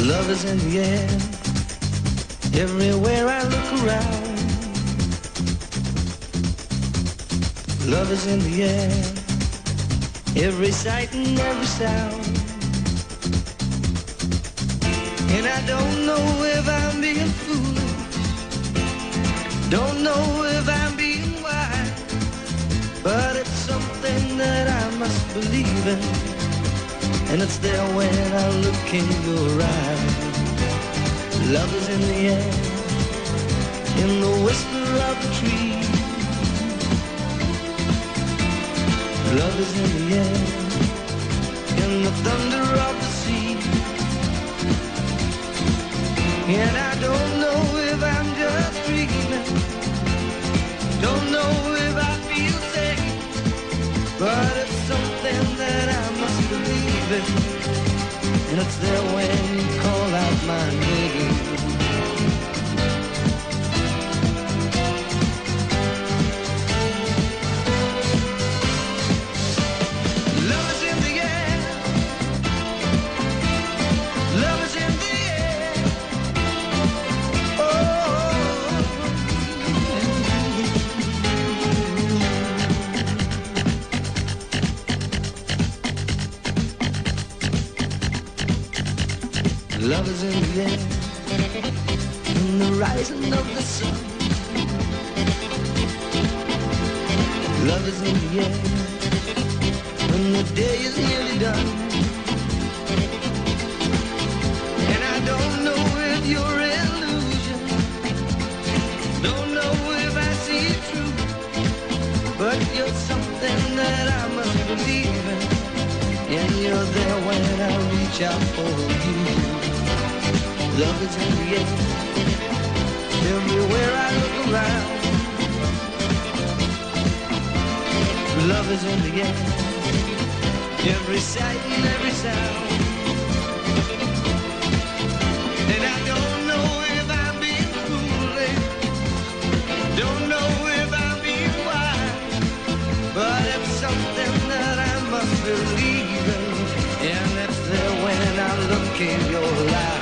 Love is in the air, everywhere I look around. Love is in the air, every sight and every sound. And I don't know if I'm being foolish, don't know if I'm being wise, but it's something that I must believe in, and it's there when I look in your eyes. Love is in the air, in the whisper of the tree. Love is in the air, in the thunder of the sea. And I don't know if I'm just dreaming, don't know if I feel safe, but it's something that I must believe in, and it's there when you call out my name. Love is in the air, love is in the air. Love is in the air, in the rising of the sun. Love is in the air, when the day is nearly done. And I don't know if you're an illusion, don't know if I see it true, but you're something that I must believe in, and you're there when I reach out for you. Love is in the air, everywhere I look around. Love is in the air, every sight and every sound. And I don't know if I'm being foolish, don't know if I'm being wise, but it's something that I must believe in, and it's there when I look in your eyes.